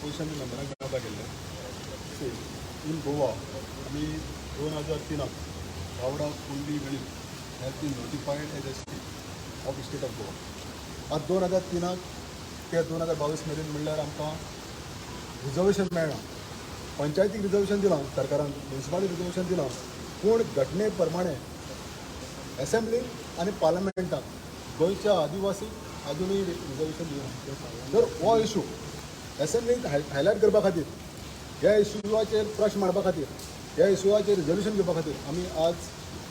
Opposition मेंबरांक मेळपाक गेल्ले in Goa आमी 2003 गावडा कुंडली वेळी has been notified as ST of state of Goa. आज 2003 ते 2022 मेरेन म्हणल्यार आमकां रिजर्वेशन मेळना. पंचायतीक रिजर्वेशन दिलां सरकारान, म्युनिसिपालिटी रिजर्वेशन दिलां, पूण घटने प्रमाणे असेंब्लीक आनी पार्लमेंटाक गोंयच्या आदिवासीक अजूनय रिजर्वेशन दिना. तर हो इशू असेंब्लीक हायलायट करपा खातीर, ह्या इशूवाचेर प्रश्न मारपा खातीर, ह्या इशूवाचेर रिजोल्युशन घेवपा खातीर आमी आज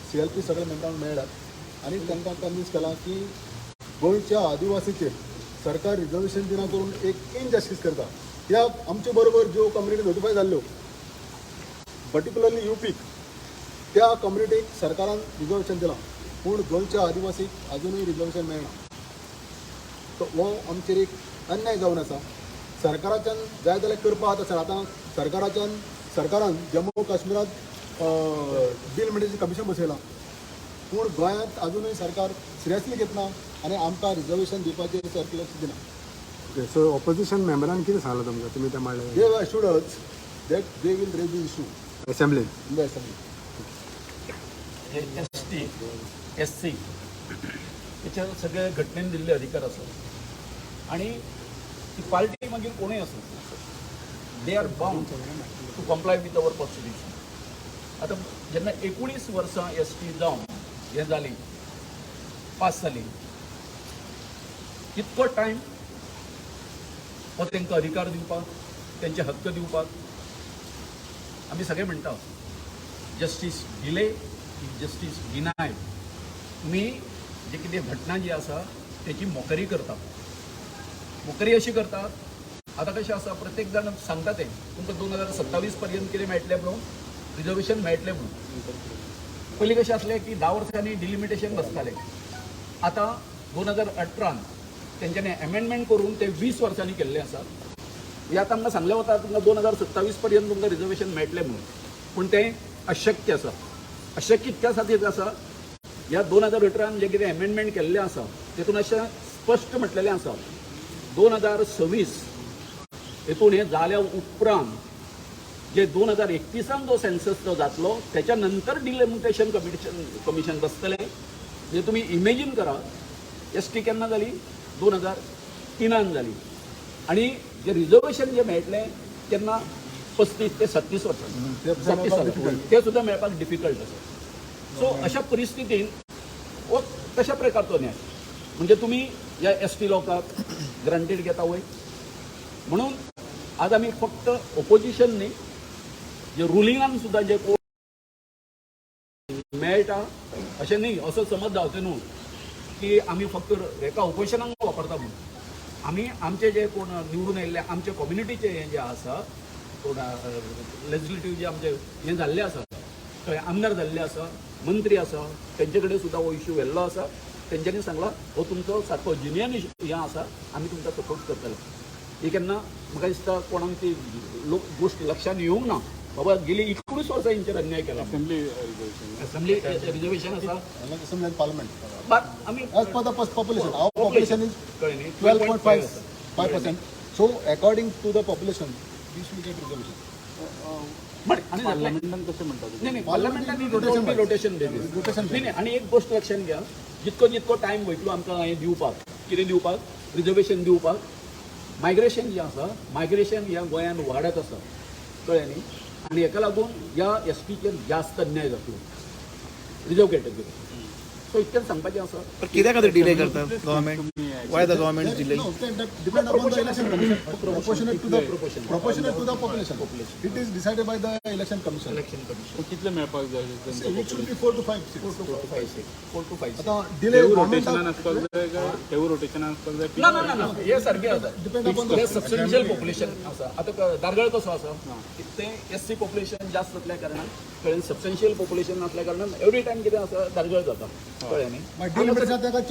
CLP सगळे मेंबरांक मेळ्ळ्यात आनी तांकां कन्विन्स केलां की गोंयच्या आदिवासीचेर सरकार रिजर्वेशन दिना करून एक इनजस्टीस करता. कित्याक आमचे बरोबर ज्यो कम्युनिटी नोटिफाय जाल्ल्यो पर्टिक्युलरली UPक, त्या कम्युनिटीक सरकारान रिजर्वेशन दिलां, पूण गोंयच्या आदिवासीक अजूनय रिजर्वेशन मेळना. तो हो आमचेर एक अन्याय जावन आसा. सरकाराच्यान जाय जाल्यार करपा आतां आतां सरकारान जम्मू काश्मीरात डिलिमिटेशन कमिशन बसयलां, पूण गोंयांत अजूनय सरकार सिरियसली घेतना आनी आमकां रिजर्वेशन दिवपाचेर सारकें लक्ष दिना. ओके, सो ऑपोजिशन मेंबरान कितें सांगलां तुमकां? तुमी ते म्हणलें they have assured us that they will raise the issue असेंब्लीन. In the assembly. ST SC त्याच्या सगळे घटनेन दिल्ले अधिकार आसात आणि ती पार्टी मागीर कोणूय आसूं, they are bound to comply with our constitution. आतां जेन्ना 19 वर्सां ST जावन हें जाली, पास जाली, कितको टायम हो तांकां अधिकार दिवपाक, तेंचे हक्क दिवपाक. आमी सगळे म्हणटा जस्टीस डिले, जस्टीस डिनाय. तुम्ही जे कितें घटना जी आसा तेची मोकरी करतात. मोकरी अशी करतात, आतां कशें आसा प्रत्येक जाण सांगता तें तुमकां 2027 पर्यंत कितें मेळटलें म्हणून, रिजर्वेशन मेळटलें म्हणून. पयलीं कशें आसलें की 10 वर्सांनी डिलिमिटेशन बसतालें. आतां 2018 तेंच्यांनी अमेंडमेंट करून ते 20 वर्सांनी केल्लें आसा. हे आतां आमकां सांगलें वता तुमकां 2027 पर्यंत तुमकां रिजर्वेशन मेळटलें म्हणून, पूण तें अशक्य आसा. अशक्य कित्या खातीर आसा, ह्या 2018 जे कितें अमेंडमेंट केल्लें आसा तेतून अशें स्पश्ट म्हटलेलें आसा 2026 हेतून हें जाल्या उपरांत जे 2031 जो सेन्सस जो जातलो त्याच्या नंतर डिलिमिटेशन कमिशन बसतलें. जे तुमी इमेजीन करा, ST केन्ना जाली? 2003 जाली. आणि जे रिजर्वेशन जे मेळटलें तेन्ना 35 ते 37 वर्सां ते सुद्दां मेळपाक डिफिकल्ट आसा. सो अशा परिस्थितीन हो कशा प्रकारचो न्याय? म्हणजे तुम्ही ह्या ST लोकांक ग्रांटेड घेता वय. म्हणून आज आमी फक्त ऑपोजिशन न्ही, जे रुलिंगान सुद्दां जे मेळटा अशें न्ही, असो समज जावचो न्हू की आमी फक्त हेका ऑपोजिशनाक वापरता म्हणून. आमी आमचे जे कोण निवडून आयिल्ले आमचे कम्युनिटीचे हें जें आसा, कोण लेजिस्लेटिव्ह जे आमचे हें जाल्लें आसा, थंय आमदार जाल्ले आसा, मंत्री आसा, तेंचे कडेन सुद्दां हो इश्यू व्हेल्लो आसा. तेंच्यांनी सांगला हो तुमचो सारको जिन्युइन हें आसा, आमी तुमकां सपोर्ट करतले. ही केन्ना म्हाका दिसता कोणाक ती गोश्ट लक्षात येवंक ना. बाबा गेली 19 वर्सां हेंचेर अन्याय केला. असेंब्ली रिजर्वेशन आसा, असेंब्ली एंड पार्लमेंट. बट आमी As per the population, our population is कळ्ळें न्ही, 12.5%. So according to the population, we should get reservation. But आणि पार्लमेंटान कशें म्हणटात? नाही पार्लमेंटान रोटेशन नाही. आणि एक गोष्ट लक्षात घ्या, जितको टायम वयतलो आमकां हें दिवपाक, कितें दिवपाक, रिजर्वेशन दिवपाक, मायग्रेशन जें आसा, मायग्रेशन ह्या गोंयांत वाडत आसा. कळ्ळें न्ही. आनी हेका लागून ह्या STचेर जास्त अन्याय जातलो, रिजर्व कॅटेगरी. सो इतकें सांगपाचें आसा. कित्या खातीर डिले करतात government? Why the government delay? No, that depends upon the election commission. Proportionate to the population. It is decided by the election commission. Election commission कितले मेळपाक जाय? It should be 4 to 5 seats. 4 to 5. आता delay रोटेशनान आसपाक जाय काय तेवूय रोटेशनान आसपाक जाय? ना हे सारकें आसा. Depend upon the सबस्टन्शियल पॉप्युलेशन आसा. आतां दारगळ कसो आसा, ते SC पॉप्युलेशन जास्त असल्या कारणान, कळ्ळें, सबस्टन्शियल पॉप्युलेशन असल्या कारणान एवरी टायम कितें आसा दारगळ जाता. कळ्ळें न्ही. My delimitation